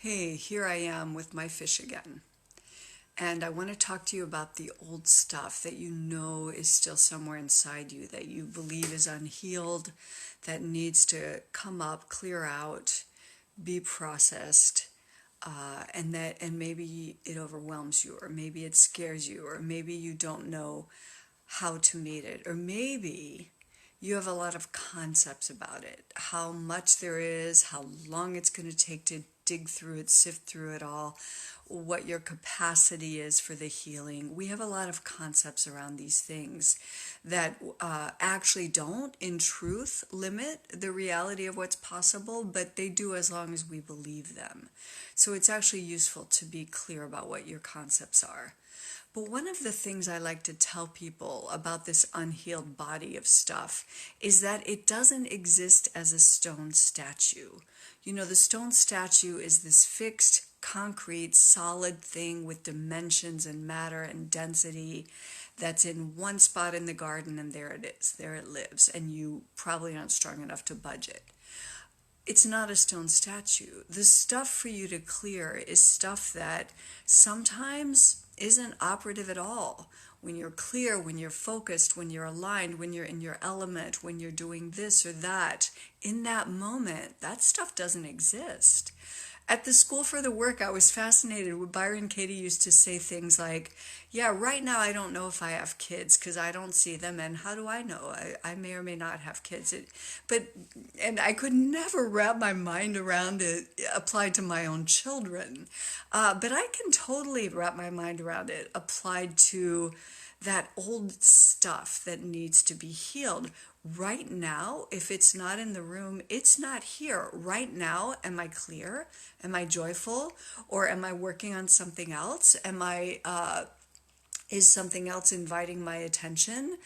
Hey, here I am with my fish again. And I want to talk to you about the old stuff that you know is still somewhere inside you, that you believe is unhealed, that needs to come up, clear out, be processed, and maybe it overwhelms you, or maybe it scares you, or maybe you don't know how to meet it, or maybe you have a lot of concepts about it, how much there is, how long it's going to take to dig through it, sift through it all, what your capacity is for the healing. We have a lot of concepts around these things that actually don't, in truth, limit the reality of what's possible, but they do as long as we believe them. So it's actually useful to be clear about what your concepts are. But one of the things I like to tell people about this unhealed body of stuff is that it doesn't exist as a stone statue. You know, the stone statue is this fixed, concrete, solid thing with dimensions and matter and density that's in one spot in the garden, and there it is. There it lives, and you probably aren't strong enough to budge it. It's not a stone statue. The stuff for you to clear is stuff that sometimes isn't operative at all. When you're clear, when you're focused, when you're aligned, when you're in your element, when you're doing this or that, in that moment, that stuff doesn't exist. At the School for the Work, I was fascinated with Byron Katie used to say things like, yeah, right now I don't know if I have kids because I don't see them, and how do I know? I may or may not have kids. And I could never wrap my mind around it applied to my own children. But I can totally wrap my mind around it applied to that old stuff that needs to be healed. Right now, if it's not in the room, it's not here. Right now, am I clear? Am I joyful? Or am I working on something else? Is something else inviting my attention?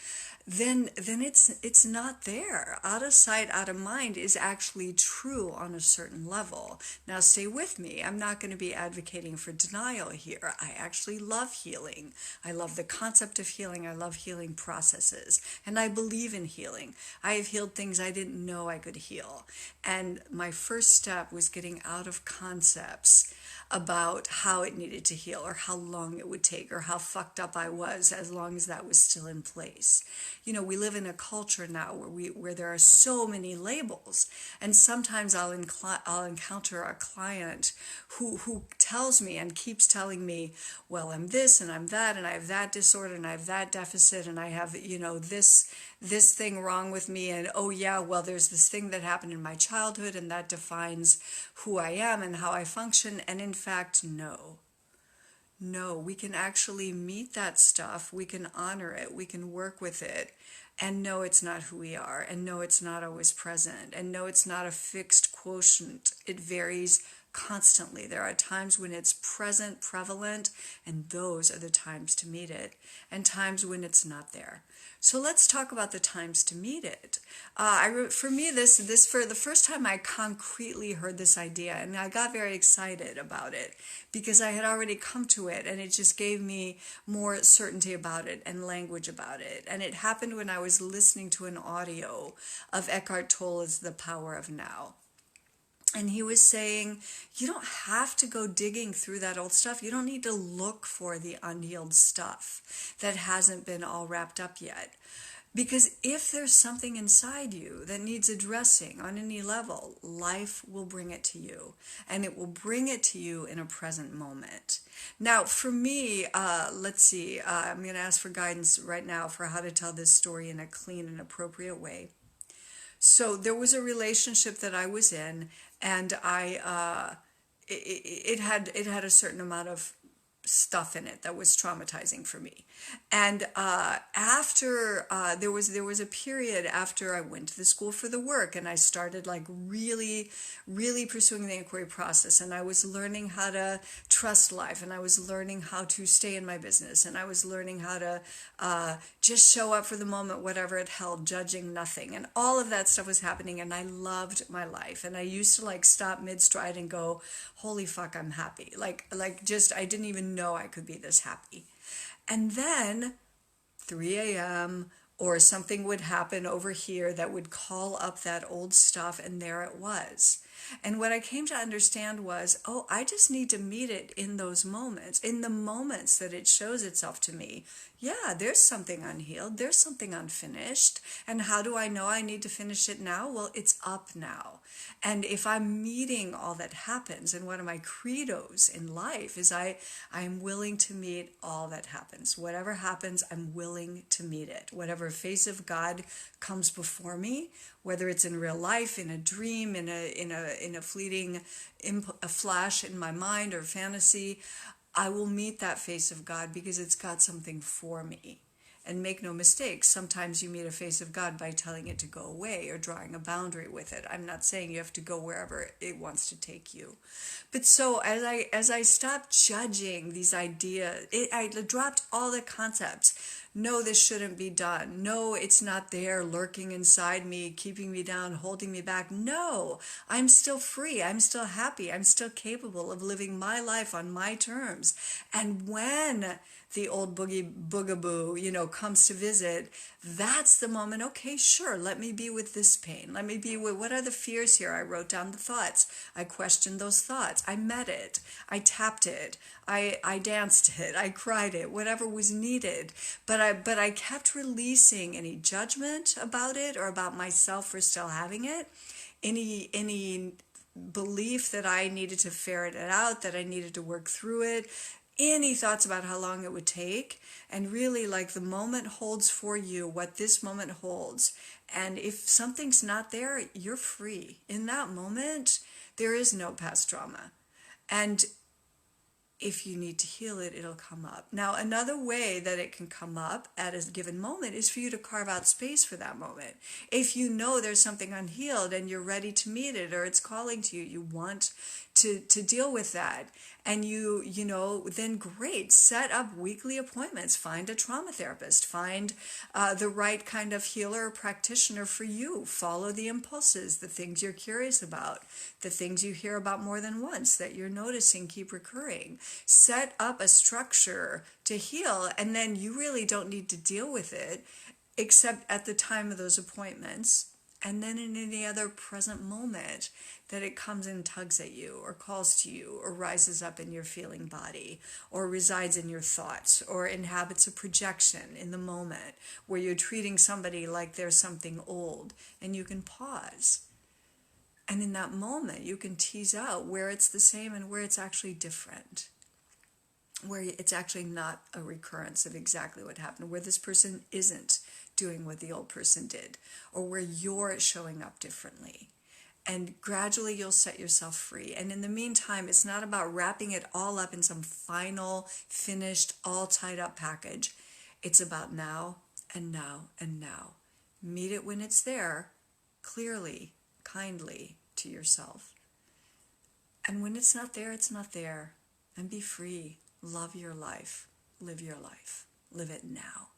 Then it's not there. Out of sight, out of mind is actually true on a certain level. Now stay with me. I'm not going to be advocating for denial here. I actually love healing. I love the concept of healing. I love healing processes. And I believe in healing. I have healed things I didn't know I could heal. And my first step was getting out of concepts about how it needed to heal or how long it would take or how fucked up I was as long as that was still in place. You know, we live in a culture now where there are so many labels, and sometimes I'll encounter a client who tells me and keeps telling me, well, I'm this and I'm that and I have that disorder and I have that deficit and I have, this thing wrong with me, and oh yeah, well, there's this thing that happened in my childhood and that defines who I am and how I function. And in fact, no, we can actually meet that stuff, we can honor it, we can work with it, and know it's not who we are, and know it's not always present, and know it's not a fixed quotient. It varies constantly. There are times when it's present, prevalent, and those are the times to meet it, and times when it's not there. So let's talk about the times to meet it. For me, this for the first time I concretely heard this idea, and I got very excited about it because I had already come to it, and it just gave me more certainty about it and language about it. And it happened when I was listening to an audio of Eckhart Tolle's The Power of Now. And he was saying, you don't have to go digging through that old stuff. You don't need to look for the unhealed stuff that hasn't been all wrapped up yet. Because if there's something inside you that needs addressing on any level, life will bring it to you. And it will bring it to you in a present moment. Now, for me, let's see, I'm going to ask for guidance right now for how to tell this story in a clean and appropriate way. So there was a relationship that I was in, and it had a certain amount of stuff in it that was traumatizing for me. And after there was a period after I went to the School for the Work, and I started like really, really pursuing the inquiry process, and I was learning how to trust life, and I was learning how to stay in my business, and I was learning how to just show up for the moment, whatever it held, judging nothing, and all of that stuff was happening, and I loved my life, and I used to like stop mid stride and go, holy fuck, I'm happy, like just I didn't even know I could be this happy. And then 3 a.m. or something would happen over here that would call up that old stuff, and there it was. And what I came to understand was, oh, I just need to meet it in those moments, in the moments that it shows itself to me. Yeah, there's something unhealed, there's something unfinished. And how do I know I need to finish it now? Well, it's up now. And if I'm meeting all that happens, and one of my credos in life is I'm willing to meet all that happens. Whatever happens, I'm willing to meet it. Whatever face of God comes before me, whether it's in real life, in a dream, in a fleeting a flash in my mind or fantasy, I will meet that face of God because it's got something for me. And make no mistake, sometimes you meet a face of God by telling it to go away or drawing a boundary with it. I'm not saying you have to go wherever it wants to take you. But so as I stopped judging these ideas, I dropped all the concepts. No, this shouldn't be done. No, it's not there lurking inside me, keeping me down, holding me back. No, I'm still free. I'm still happy. I'm still capable of living my life on my terms. And when the old boogaboo, comes to visit, that's the moment, okay, sure, let me be with this pain. Let me be with, what are the fears here? I wrote down the thoughts. I questioned those thoughts. I met it. I tapped it. I danced it. I cried it, whatever was needed. But I kept releasing any judgment about it or about myself for still having it. Any belief that I needed to ferret it out, that I needed to work through it, any thoughts about how long it would take. And really, like, the moment holds for you what this moment holds. And if something's not there, you're free. In that moment, there is no past trauma. And if you need to heal it, it'll come up. Now, another way that it can come up at a given moment is for you to carve out space for that moment. If you know there's something unhealed and you're ready to meet it, or it's calling to you, you want to deal with that, and then great, set up weekly appointments, find a trauma therapist, find the right kind of healer or practitioner for you, follow the impulses, the things you're curious about, the things you hear about more than once that you're noticing keep recurring. Set up a structure to heal, and then you really don't need to deal with it except at the time of those appointments, and then in any other present moment that it comes and tugs at you or calls to you or rises up in your feeling body or resides in your thoughts or inhabits a projection in the moment where you're treating somebody like they're something old, and you can pause. And in that moment, you can tease out where it's the same and where it's actually different, where it's actually not a recurrence of exactly what happened, where this person isn't doing what the old person did, or where you're showing up differently. And gradually you'll set yourself free. And in the meantime, it's not about wrapping it all up in some final, finished, all tied up package. It's about now and now and now. Meet it when it's there, clearly, kindly to yourself. And when it's not there, it's not there. And be free. Love your life. Live your life. Live it now.